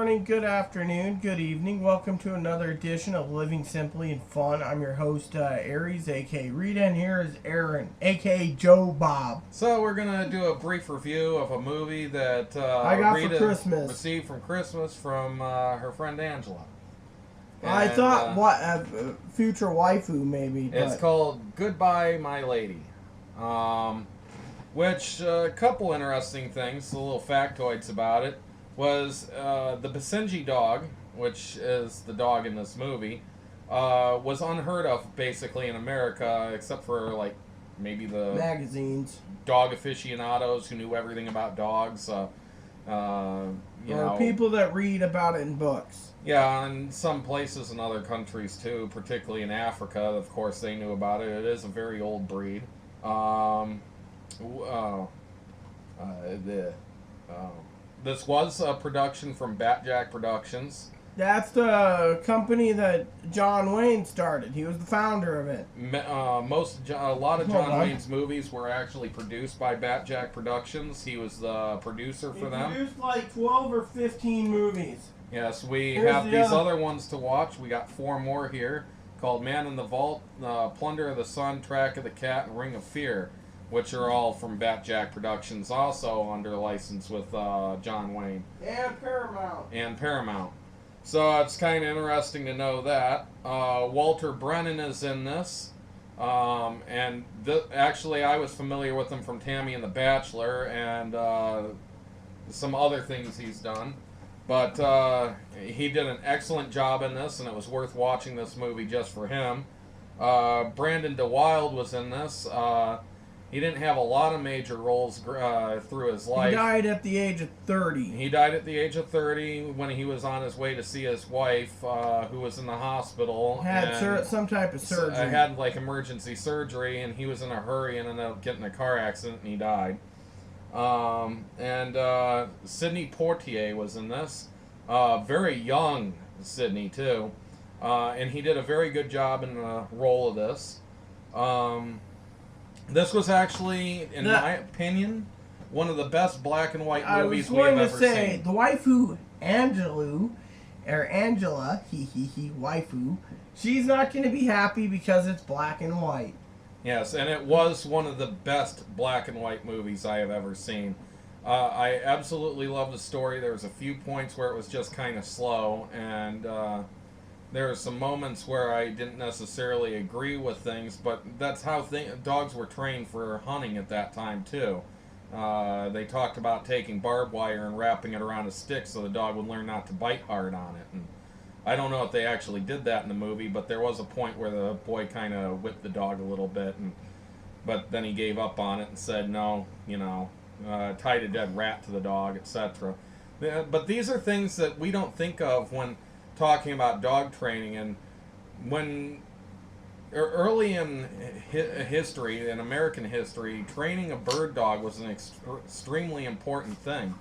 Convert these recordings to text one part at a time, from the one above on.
Morning, good afternoon, good evening. Welcome to another edition of Living Simply and Fun. I'm your host, Aries, aka Rita, and here is Aaron, aka Joe Bob. So we're gonna do a brief review of a movie that I got Rita for Christmas. received from Christmas from her friend Angela. I thought future waifu maybe. It's called Goodbye, My Lady. Which a couple interesting things, a little factoids about it. Was the Basenji dog, which is the dog in this movie, was unheard of basically in America, except for like maybe the magazines, dog aficionados who knew everything about dogs. People that read about it in books. Yeah, and some places in other countries too, particularly in Africa. Of course, they knew about it. It is a very old breed. This was a production from Batjack Productions. That's the company that John Wayne started. He was the founder of it. A lot of John Wayne's movies were actually produced by Batjack Productions. He was the producer for them. He produced like 12 or 15 movies. Yes, we have these other ones to watch. We got 4 more here called Man in the Vault, Plunder of the Sun, Track of the Cat, and Ring of Fear, which are all from Batjack Productions, also under license with John Wayne. And Paramount. So it's kind of interesting to know that. Walter Brennan is in this. Actually, I was familiar with him from Tammy and the Bachelor and some other things he's done. But he did an excellent job in this, and it was worth watching this movie just for him. Brandon DeWild was in this. He didn't have a lot of major roles through his life. He died at the age of 30. He died at the age of 30 when he was on his way to see his wife, who was in the hospital. Had some type of surgery. Had like emergency surgery, and he was in a hurry and ended up getting a car accident, and he died. Sidney Poitier was in this. Very young Sidney, too. And he did a very good job in the role of this. This was actually, in my opinion, one of the best black and white movies we have ever seen. I was going to say, the waifu, Angela, waifu, she's not going to be happy because it's black and white. Yes, and it was one of the best black and white movies I have ever seen. I absolutely love the story. There was a few points where it was just kind of slow, and there were some moments where I didn't necessarily agree with things, but that's how dogs were trained for hunting at that time, too. They talked about taking barbed wire and wrapping it around a stick so the dog would learn not to bite hard on it. And I don't know if they actually did that in the movie, but there was a point where the boy kind of whipped the dog a little bit, but then he gave up on it and said, no, tied a dead rat to the dog, etc. But these are things that we don't think of when talking about dog training. And when early in history, in American history, training a bird dog was an extremely important thing.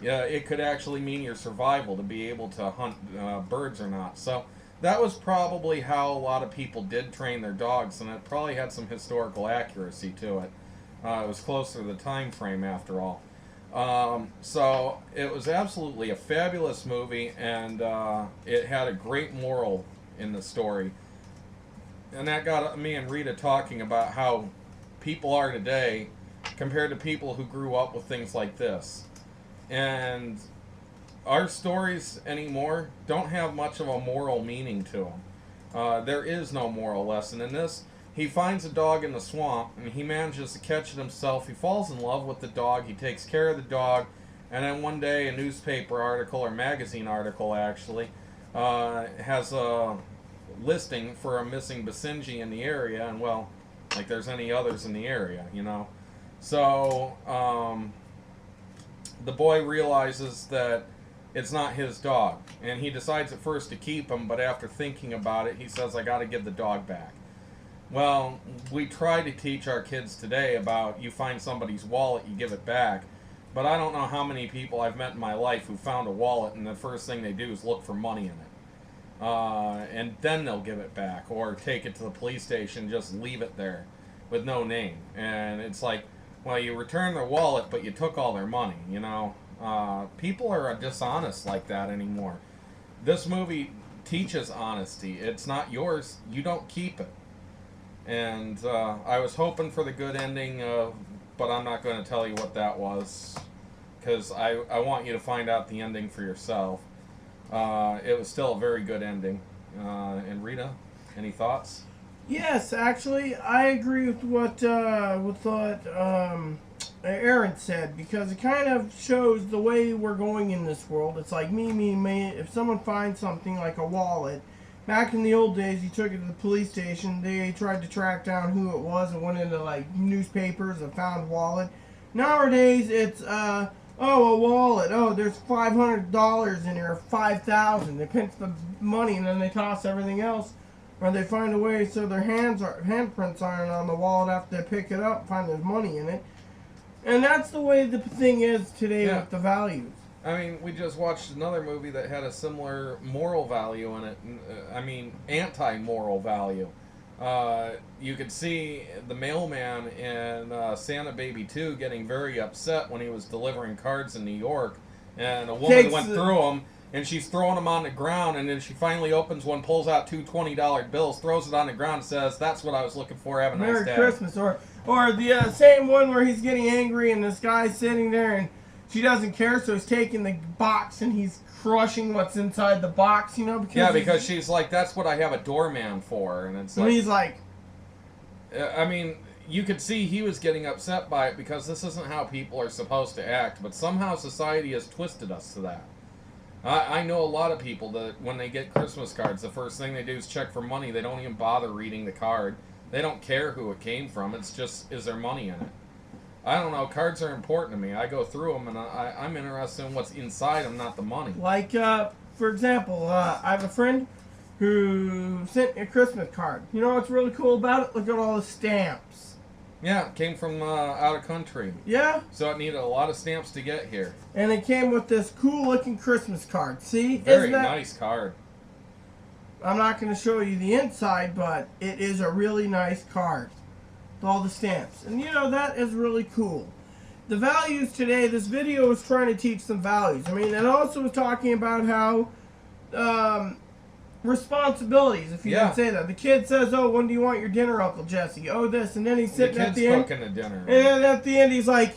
Yeah, it could actually mean your survival to be able to hunt birds or not. So that was probably how a lot of people did train their dogs, and it probably had some historical accuracy to it. It was closer to the time frame after all. So it was absolutely a fabulous movie, and it had a great moral in the story. And that got me and Rita talking about how people are today compared to people who grew up with things like this. And our stories anymore don't have much of a moral meaning to them. There is no moral lesson in this. He finds a dog in the swamp, and he manages to catch it himself. He falls in love with the dog. He takes care of the dog. And then one day, a newspaper article, or magazine article actually, has a listing for a missing Basenji in the area. And, well, like there's any others in the area, So the boy realizes that it's not his dog. And he decides at first to keep him, but after thinking about it, he says, I got to give the dog back. Well, we try to teach our kids today about you find somebody's wallet, you give it back. But I don't know how many people I've met in my life who found a wallet and the first thing they do is look for money in it. And then they'll give it back or take it to the police station, just leave it there with no name. And it's like, well, you returned their wallet, but you took all their money, People are dishonest like that anymore. This movie teaches honesty. It's not yours. You don't keep it. And I was hoping for the good ending, but I'm not going to tell you what that was, because I want you to find out the ending for yourself. It was still a very good ending. And Rita, any thoughts? Yes, actually, I agree with what Aaron said, because it kind of shows the way we're going in this world. It's like me. If someone finds something like a wallet, back in the old days, you took it to the police station. They tried to track down who it was and went into like newspapers and found wallet. Nowadays, it's a wallet. Oh, there's $500 in here, $5,000. They pinch the money and then they toss everything else. Or they find a way so their handprints aren't on the wallet after they pick it up and find there's money in it. And that's the way the thing is today with the values. I mean, we just watched another movie that had a similar moral value in it. Anti-moral value. You could see the mailman in Santa Baby 2 getting very upset when he was delivering cards in New York. And a woman went through them. And she's throwing them on the ground, and then she finally opens one, pulls out two $20 bills, throws it on the ground, and says, "That's what I was looking for. Have a nice day." Merry Christmas. Or the same one where he's getting angry, and this guy's sitting there, and she doesn't care, so he's taking the box, and he's crushing what's inside the box, you know? Because she's like, "That's what I have a doorman for." And it's like... And he's like... I mean, you could see he was getting upset by it, because this isn't how people are supposed to act, but somehow society has twisted us to that. I know a lot of people that when they get Christmas cards, the first thing they do is check for money. They don't even bother reading the card. They don't care who it came from. It's just, is there money in it? I don't know. Cards are important to me. I go through them, and I'm interested in what's inside them, not the money. Like, for example, I have a friend who sent me a Christmas card. You know what's really cool about it? Look at all the stamps. Yeah, it came from out of country. Yeah. So it needed a lot of stamps to get here. And it came with this cool-looking Christmas card. See? Very nice card. I'm not going to show you the inside, but it is a really nice card with all the stamps. And, you know, that is really cool. The values today, this video is trying to teach some values. I mean, it also was talking about how... responsibilities, if you didn't say that. The kid says, "Oh, when do you want your dinner, Uncle Jesse?" Oh, this, and then he's sitting at the end. The kid's cooking the dinner. And at the end, he's like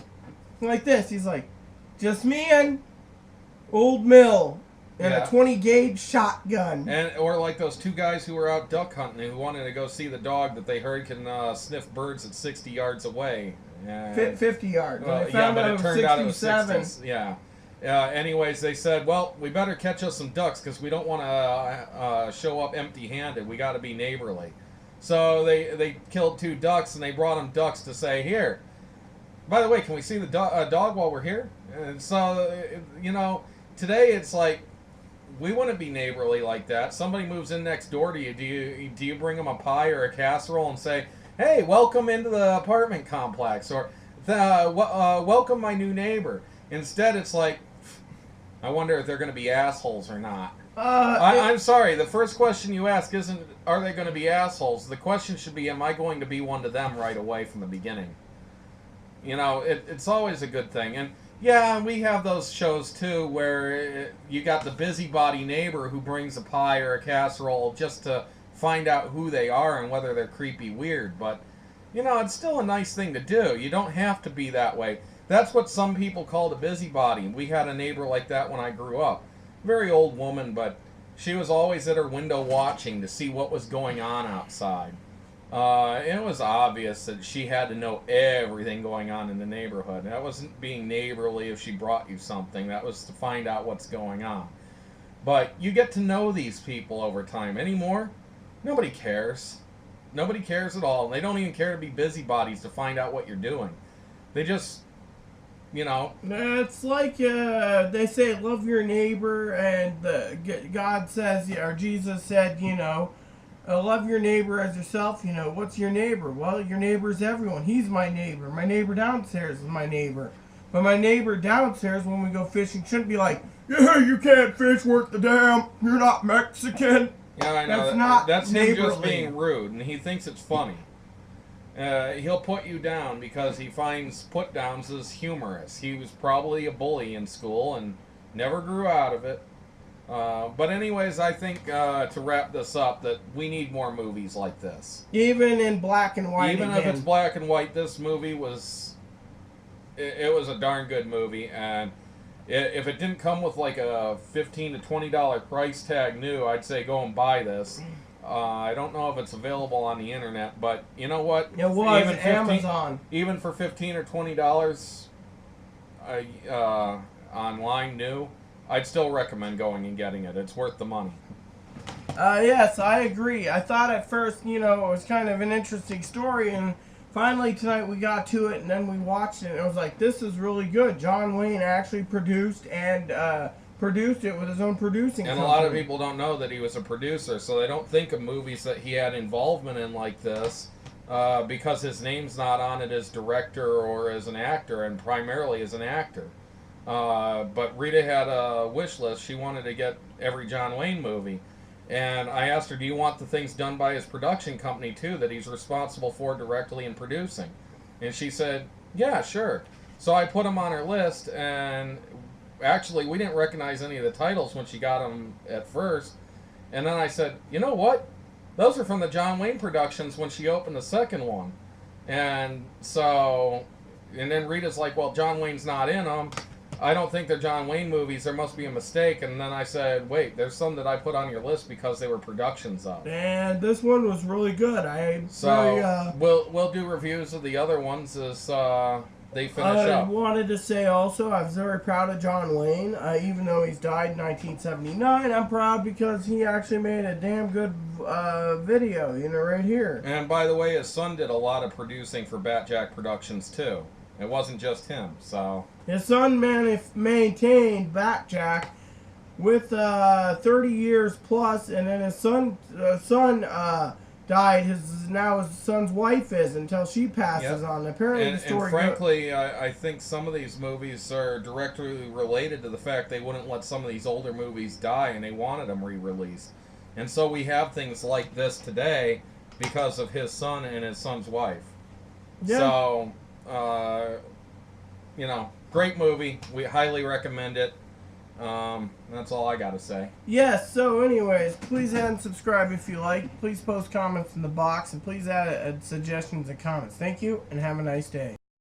this. He's like, "Just me and Old Mill and a 20 gauge shotgun." Or like those two guys who were out duck hunting who wanted to go see the dog that they heard can sniff birds at 60 yards away. 50 yards. But it turned out it was 60. Yeah. Anyways, they said, "Well, we better catch us some ducks because we don't want to show up empty-handed. We got to be neighborly." So they killed two ducks, and they brought them ducks to say, "Here, by the way, can we see the dog while we're here?" And so, you know, today it's like, we wouldn't be neighborly like that. Somebody moves in next door to you. Do you bring them a pie or a casserole and say, "Hey, welcome into the apartment complex," or "Welcome my new neighbor"? Instead, it's like, I wonder if they're going to be assholes or not. I'm sorry. The first question you ask isn't, are they going to be assholes? The question should be, am I going to be one to them right away from the beginning? You know, it's always a good thing. And yeah, we have those shows too where you got the busybody neighbor who brings a pie or a casserole just to find out who they are and whether they're creepy weird. But, you know, it's still a nice thing to do. You don't have to be that way. That's what some people call a busybody. We had a neighbor like that when I grew up. Very old woman, but she was always at her window watching to see what was going on outside. It was obvious that she had to know everything going on in the neighborhood. That wasn't being neighborly if she brought you something. That was to find out what's going on. But you get to know these people over time. Anymore, nobody cares. Nobody cares at all. They don't even care to be busybodies to find out what you're doing. They just... You know, it's like they say, love your neighbor, and God says, or Jesus said, you know, love your neighbor as yourself. You know, what's your neighbor? Well, your neighbor is everyone. He's my neighbor. My neighbor downstairs is my neighbor. But my neighbor downstairs, when we go fishing, shouldn't be like, "Yeah, you can't fish worth the damn. You're not Mexican." Yeah, I know. That's not That's him neighborly. Just being rude, and he thinks it's funny. he'll put you down because he finds put downs as humorous. He was probably a bully in school and never grew out of it. But anyways, I think to wrap this up, that we need more movies like this. Even in black and white. Even again. if it's black and white, this movie was it was a darn good movie, and if it didn't come with like a $15 to $20 price tag new, I'd say go and buy this. I don't know if it's available on the internet, but you know what? It was even 15, Amazon. Even for $15 or $20 online new, I'd still recommend going and getting it. It's worth the money. Yes, I agree. I thought at first, it was kind of an interesting story, and finally tonight we got to it, and then we watched it, and it was like, this is really good. John Wayne actually produced it with his own producing And company. a lot of people don't know that he was a producer, so they don't think of movies that he had involvement in like this because his name's not on it as director or as an actor, and primarily as an actor. But Rita had a wish list. She wanted to get every John Wayne movie. And I asked her, do you want the things done by his production company too, that he's responsible for directly in producing? And she said, yeah, sure. So I put them on her list, and actually we didn't recognize any of the titles when she got them at first. And then I said, you know what? Those are from the John Wayne productions when she opened the second one. And so, and then Rita's like, well, John Wayne's not in them. I don't think they're John Wayne movies. There must be a mistake. And then I said, wait, there's some that I put on your list because they were productions of. And this one was really good. We'll do reviews of the other ones as they finish I up. wanted to say also, I was very proud of John Wayne. Even though he's died in 1979, I'm proud because he actually made a damn good video, right here. And by the way, his son did a lot of producing for Batjack Productions too. It wasn't just him, so. His son maintained Batjack with 30 years plus, and then his son died. Now his son's wife is until she passes on. Apparently, the story. And frankly, I think some of these movies are directly related to the fact they wouldn't let some of these older movies die, and they wanted them re-released. And so we have things like this today because of his son and his son's wife. Yeah. So. Great movie. We highly recommend it. That's all I gotta say. Yes, so anyways, please add and subscribe if you like. Please post comments in the box, and please add suggestions and comments. Thank you, and have a nice day.